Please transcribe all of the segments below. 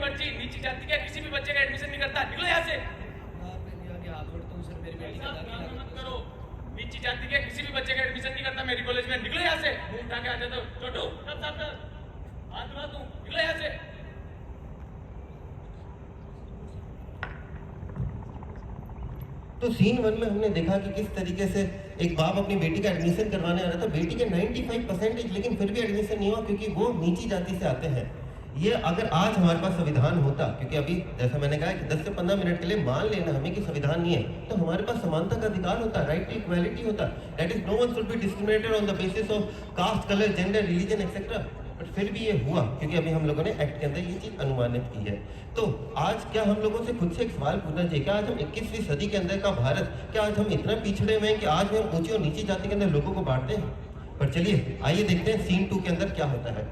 मर्जी, नीची जाति के किसी भी बच्चे का एडमिशन नहीं करता। निकलो यहाँ से। मत करो, नीची जाति के किसी भी बच्चे का एडमिशन नहीं करता मेरी कॉलेज में। निकलो यहाँ से। उठा के आ जाता हूँ। छोटू हाथ धुला तू, निकलो यहाँ से। तो सीन 1 में हमने देखा कि किस तरीके से एक बाप अपनी बेटी का एडमिशन करवाने आ रहा था, बेटी के 95%, लेकिन फिर भी एडमिशन नहीं हुआ क्योंकि वो नीची जाति से आते हैं। ये अगर आज हमारे पास संविधान होता, क्योंकि अभी जैसा मैंने कहा कि 10 से 15 मिनट के लिए मान लेना हमें कि संविधान नहीं है, तो हमारे पास समानता का अधिकार होता, राइट टू इक्वालिटी होता। That is no one should be discriminated on the basis of caste, colour, gender, religion etcetera. But फिर भी ये हुआ क्योंकि अभी हम लोगों ने एक्ट के अंदर ये चीज अनुमानित की है। तो आज क्या हम लोगों से खुद से एक सवाल पूछना चाहिए, क्या आज हम 21वीं सदी के अंदर का भारत, क्या आज हम इतना पिछड़े हुए हैं कि आज भी हम ऊंची और नीची जाति के अंदर लोगों को बांटते हैं? पर चलिए आइए देखते हैं सीन 2 के अंदर क्या होता है।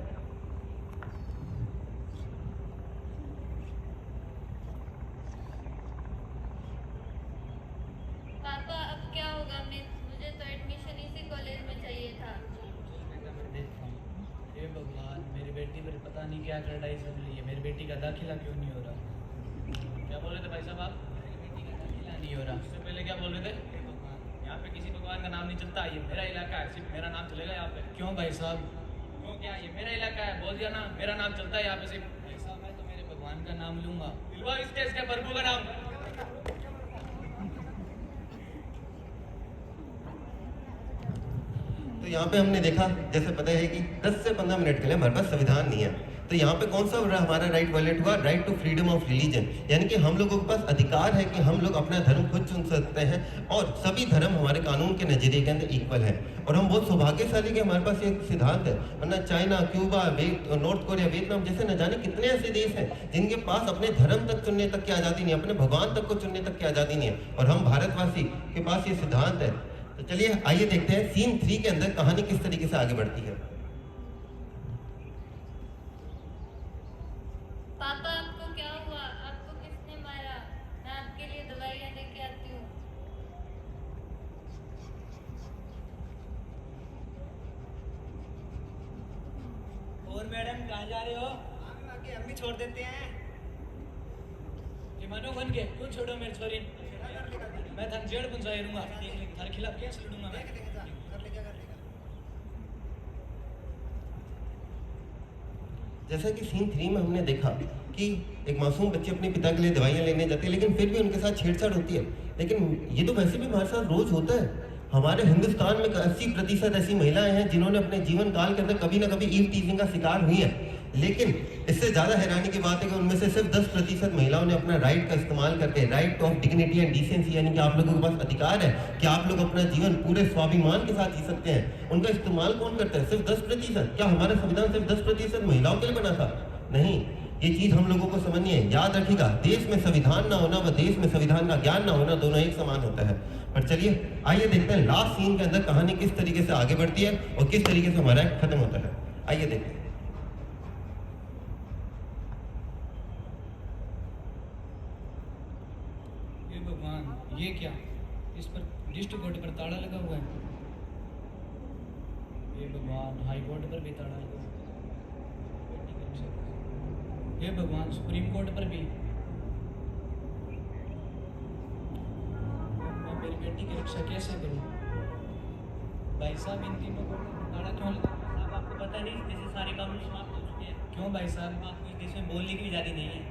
पापा अब क्या होगा? मुझे तो एडमिशन इसी कॉलेज में चाहिए था। हे भगवान, मेरी बेटी पर पता नहीं क्या लड़ाई चल रही है। मेरी बेटी का दाखिला क्यों नहीं हो रहा? क्या बोल रहे थे भाई साहब आप? मेरी बेटी का दाखिला नहीं हो रहा। उससे पहले क्या बोल रहे थे? यहाँ पे किसी भगवान का नाम नहीं चलता, ये मेरा इलाका है, सिर्फ मेरा नाम चलेगा यहाँ पे। क्यों भाई साहब? क्यों क्या, ये मेरा इलाका है, बोल दिया ना, मेरा नाम चलता है यहाँ पे सिर्फ। भाई साहब, मैं तो मेरे भगवान का नाम लूंगा। दिलवा इस केस के प्रभु का नाम। तो यहाँ पे हमने देखा, जैसे पता है कि 10 से 15 मिनट के लिए हमारे पास संविधान नहीं है, तो यहाँ पे कौन सा हमारा राइट वायलेट हुआ? Right to freedom of religion. यानी कि हम लोगों के पास अधिकार है कि हम लोग अपना धर्म खुद चुन सकते हैं और सभी धर्म हमारे कानून के नजरिए के अंदर इक्वल है। और हम बहुत सौभाग्यशाली कि हमारे पास एक सिद्धांत है, वरना China, Cuba, north Korea, Vietnam जैसे न जाने कितने ऐसे देश हैं जिनके पास अपने धर्म तक चुनने तक की आज़ादी नहीं है, अपने भगवान तक को चुनने तक की आज़ादी नहीं है, और हम भारतवासी के पास ये सिद्धांत है। तो चलिए आइए देखते हैं सीन 3 के अंदर कहानी किस तरीके से आगे बढ़ती है। पापा आपको क्या हुआ? आपको किसने मारा? मैं आपके लिए दवाइयाँ लेके आती हूँ। और मैडम कहाँ जा रहे हो? हम भी छोड़ देते हैं। ये मानो बन के क्यों छोड़ो मेरी छोरी? मैं धन जेड़ पंचायत दूंगा, थारे खिलाफ केस लड़ूंगा मैं। जैसा कि सीन 3 में हमने देखा कि एक मासूम बच्चे अपने पिता के लिए दवाइयाँ लेने जाते हैं, लेकिन फिर भी उनके साथ छेड़छाड़ होती है। लेकिन ये तो वैसे भी हमारे साथ रोज होता है। हमारे हिंदुस्तान में 80% ऐसी महिलाएं हैं जिन्होंने अपने जीवन काल के अंदर कभी ना कभी ईव टीजिंग का शिकार हुई है। लेकिन इससे ज़्यादा हैरानी की बात है कि उनमें से सिर्फ 10% महिलाओं ने अपना राइट का इस्तेमाल करके, right of dignity and decency, यानी कि आप लोगों के पास अधिकार है कि आप लोग अपना जीवन पूरे स्वाभिमान के साथ जी सकते हैं, उनका इस्तेमाल कौन करता है? सिर्फ 10%। क्या हमारा संविधान सिर्फ 10% महिलाओं के लिए बना था? नहीं, ये चीज हम लोगों को समझनी है। याद रखिएगा, देश में संविधान ना होना व देश में संविधान का ज्ञान ना होना, दोनों एक समान होता है। पर चलिए आइए देखते हैं लास्ट सीन के अंदर कहानी किस तरीके से आगे बढ़ती है और किस तरीके से हमारा एक्ट खत्म होता है। आइए देखते हैं। हे भगवान, ये क्या? इस पर डिस्ट्रिक्ट कोर्ट पर ताला लगा हुआ है। हे भगवान, हाई कोर्ट पर भी ताला लगा हुआ है। हे भगवान, सुप्रीम कोर्ट पर भी। मैं मेरी बेटी की रक्षा कैसे करूं? भाई साहब, इन तीनों को ताला क्यों लगा? साहब, आपको पता नहीं जैसे सारे कानून समाप्त हो चुके हैं। क्यों भाई साहब? आपको इस देश में बोलने की भी आज़ादी नहीं है।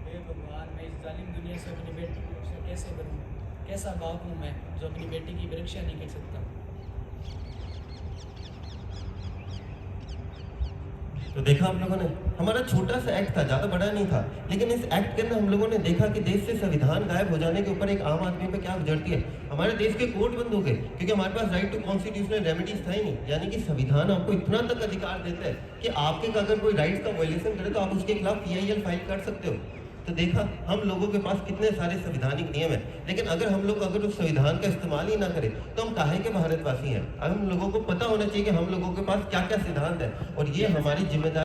हे भगवान, मैं इस जालिम दुनिया से अपनी बेटी की रक्षा कैसे करूं? कैसा बाप हूं मैं जो अपनी बेटी की भी रक्षा नहीं कर सकता? तो देखा आप लोगों ने, हमारा छोटा सा एक्ट था, ज्यादा बड़ा नहीं था, लेकिन इस एक्ट के अंदर हम लोगों ने देखा कि देश से संविधान गायब हो जाने के ऊपर एक आम आदमी पे क्या गुजरती है। हमारे देश के कोर्ट बंद हो गए क्योंकि हमारे पास राइट टू कॉन्स्टिट्यूशनल रेमेडीज था ही नहीं। यानी कि संविधान आपको इतना तक अधिकार देता है कि आपके अगर कोई राइट्स का वायलेशन करे तो आप उसके खिलाफ PIL फाइल कर सकते हो। तो देखा हम लोगों के पास कितने सारे संवैधानिक नियम हैं, लेकिन अगर हम लोग उस संविधान का इस्तेमाल ही ना करें तो हम काहे के भारतवासी हैं। हम लोगों को पता होना चाहिए कि हम लोगों के पास क्या क्या सिद्धांत है और ये हमारी जिम्मेदारी